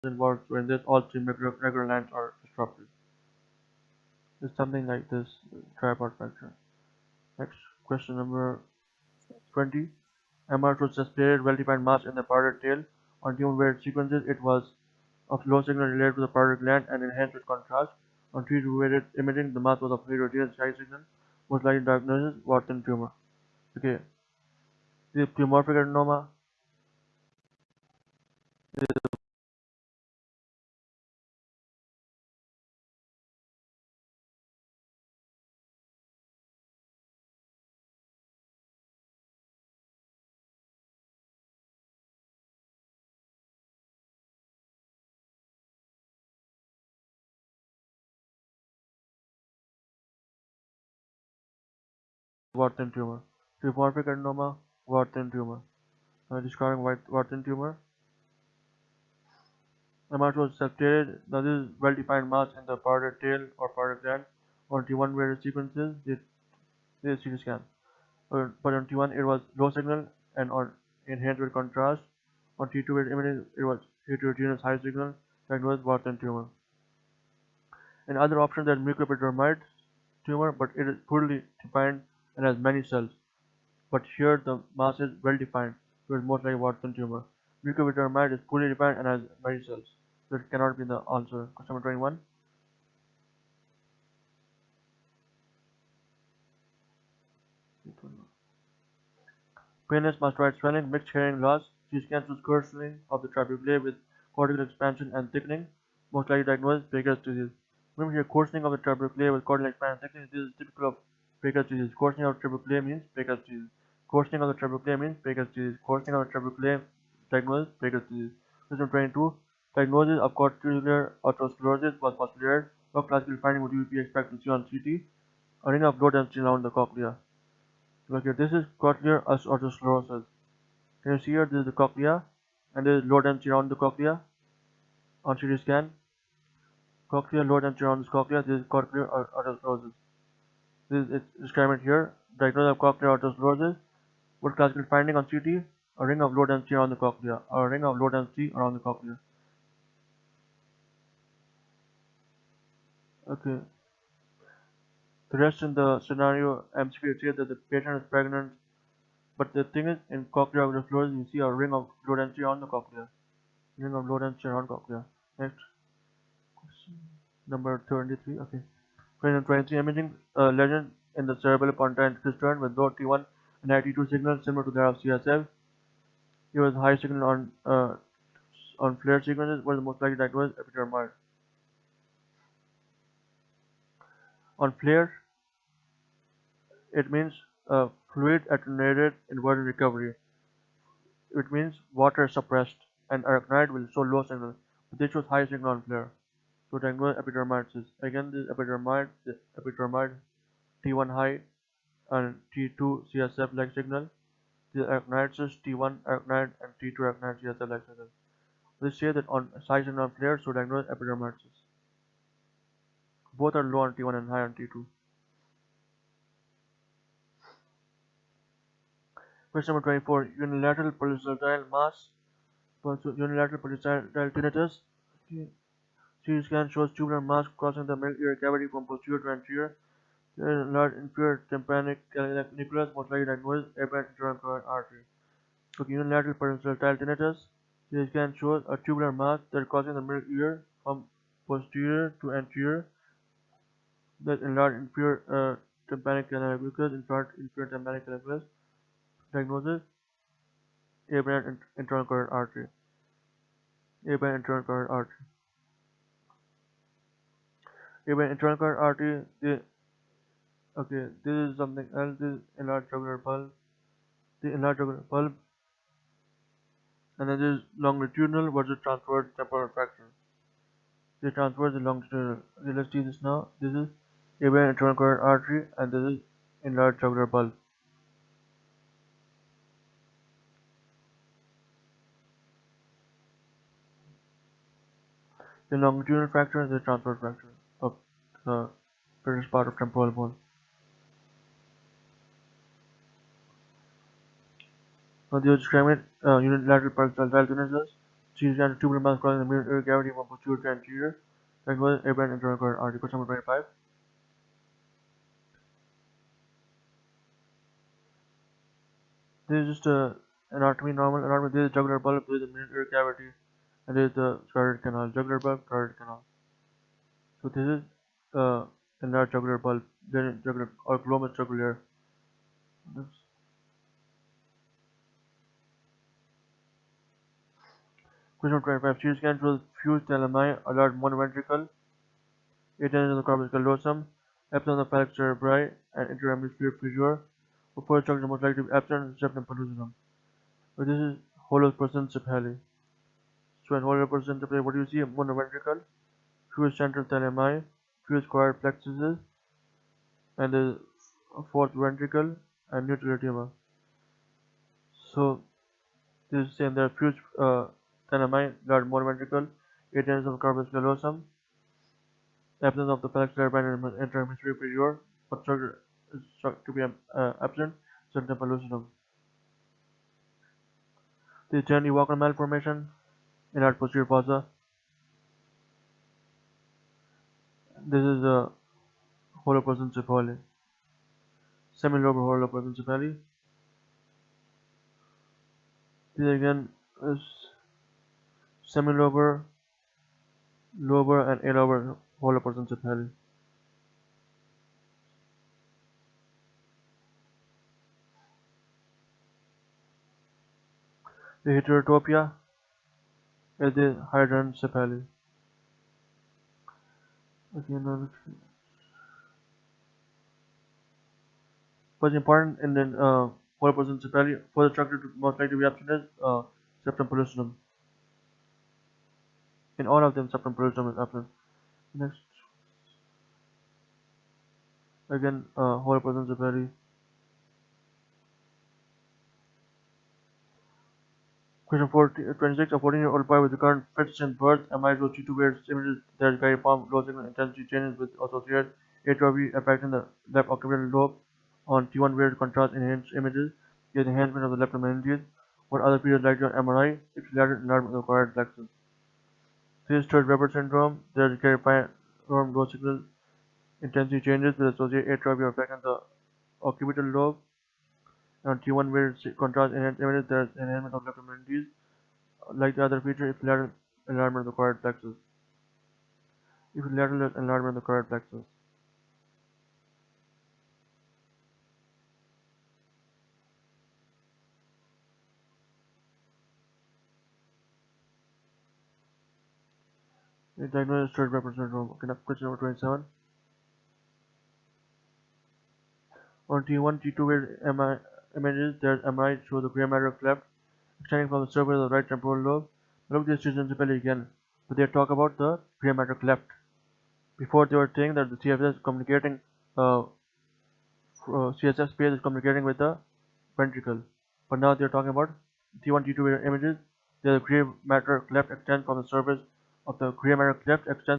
involved, so in this all three regular lines are disrupted. It's something like this tripod fracture. Next, question number 20. MR shows suspended well-defined mass in the parotid tail. On tumor-weighted sequences, it was of low signal related to the parotid gland and enhanced with contrast. On T2-weighted imaging, the mass was of heterogeneous high signal, most likely diagnosis Warthin tumor. Okay, the pleomorphic adenoma. Warthin tumor. Pleomorphic adenoma, Warthin tumor. Describing Warthin tumor. MR was septated. Now this is well-defined mass in the parotid tail or parotid gland. On T1 weighted sequences, this is CT scan. But on T1 it was low signal and on enhanced with contrast. On T2 weighted imaging it was heterogeneous high signal diagnosed Warthin tumor. And other options are mucoepidermoid tumor, but it is poorly defined and has many cells. But here the mass is well defined, so it is most likely Warthin tumor. Mucoepidermoid is poorly defined and has many cells, so it cannot be the answer. Question number 21. Painless mastoid swelling, mixed hearing loss, CT scan shows coarsening of the trabeculate with cortical expansion and thickening, most likely diagnosed Baker's disease. Remember here, coarsening of the trabeculate with cortical expansion and thickening, this is typical of Baker's disease. Coarsening of the trabeculate means Baker's disease. Coarsening of the trabeculate means Baker's disease. Coarsening of the trabeculate diagnosed Baker's disease. Question 22. Diagnosis of corticular autosclerosis was postulated. What classical finding would you expect to see on CT? A ring of low density around the cochlea. Look here, this is cochlear autosclerosis. Can you see here? This is the cochlea, and there is low density around the cochlea on CT scan. Cochlea, low density around this cochlea. This is cochlear autosclerosis. This is its described here. Diagnosis of cochlear autosclerosis. What classical finding on CT? A ring of low density around the cochlea. A ring of low density around the cochlea. Okay. The rest in the scenario, MCQ says that the patient is pregnant, but the thing is, in cochlear autosclerosis, you see a ring of low density around the cochlea. Ring of low density around cochlea. Next, question number 23. Okay. Question 23. Imaging lesion in the cerebral pontine crystalline with low T1 and high T2 signal similar to that of CSF. Here was high signal on flare sequences. What is the most likely diagnosed? Epidermoid. On flare, it means fluid attenuated inverted recovery. It means water suppressed, and arachnoid will show low signal, but this shows high signal on flare. So diagnose epidermoids. Again, this epidermoid, T1 high and T2 CSF like signal. The arachnoids T1 arachnoid and T2 arachnoid CSF like signal. They say that on high signal on flare, so diagnose epidermoids. Both are low on T1 and high on T2. Question number 24. Unilateral pulsatile mass. Unilateral pulsatile tinnitus. CT scan shows tubular mass crossing the middle ear cavity from posterior to anterior. There is a large inferior tympanic nucleus, most likely diagnosed aberrant internal carotid artery. Okay, unilateral pulsatile tinnitus. CT scan shows a tubular mass that is crossing the middle ear from posterior to anterior. That enlarged inferior tympanic nucleus, inferior tympanic nucleus. Diagnosis: aberrant internal carotid artery. Aberrant internal carotid artery. Aberrant internal carotid artery. Okay, this is something else. This is enlarged jugular bulb. The enlarged jugular bulb. And then this is longitudinal versus transverse temporal fracture. This transverse is longitudinal. Okay, let's see this now. This is aberrant internal carotid artery, and this is enlarged jugular bulb. The longitudinal fracture is the transverse fracture of the British part of temporal bone. Now, the described unilateral pulsatile tinnitus. CT scan shows tubular mass crossing the middle ear cavity from posterior to anterior. Diagnosis airborne internal carotid artery. Question number 25. This is just anatomy, normal anatomy. This is jugular bulb, this is the middle ear cavity, and this is the carotid canal. Jugular bulb, carotid canal. So this is enlarged jugular bulb, then jugular or glomus jugular. Question 25. CT scan shows fused thalami, a large monoventricle, 8 inches of the corpus callosum, absence of the phalanx cerebri, and interhemisphere fissure. The first structure most likely to be absent, septum pellucidum. So this is hollow person cephali. So in hollow person cephali, what do you see? Monoventricle, fused central thalami, fused choroid plexuses, and the fourth ventricle, and neutral tumor. So this is same. There are fused thalami, large monoventricle, 8 inches of the corpus callosum, absence of the phalanx cerebri and interhemisphere fissure. What structure is to be absent? Septum pellucidum. This is generally Walker malformation, enlarged posterior fossa. This is a hollow person cephali, semilobar hollow person cephali. This again is semilobar, lobar, and alobar hollow person cephali. The heterotopia is the hydranencephaly. What's important in the hollow person cephali, for the structure to most likely to be absent is septum pellucidum. In all of them, septum pellucidum is absent. Next, again, hollow person cephali. Question 26. A 14-year-old boy with recurrent fits in birth, MI shows T2 weird images that is very form, low signal intensity changes with associated atrophy affecting the left occipital lobe. On T1 weird contrast enhanced images, there is enhancement of the left meninges. What other features likely on MRI? Ipsilateral enlargement of the choroid plexus. This is Sturge-Weber syndrome. There is clarified low signal intensity changes with associated atrophy affecting the occipital lobe. On T1 weird contrast enhanced images, there is enhancement of left meninges. Like the other feature, ipsilateral enlargement of the choroid plexus. Ipsilateral enlargement of the choroid plexus. The diagnosis is Sturge-Weber syndrome. Okay, now question number 27. On T1, T2 weird images, there is MRI shows the gray matter cleft extending from the surface of the right temporal lobe. Look at this principally again, but they talk about the gray matter cleft. Before they were saying that the CSF is communicating, CSF space is communicating with the ventricle, but now they are talking about T1, T2 images. The gray matter cleft extends from the surface of the gray matter cleft extends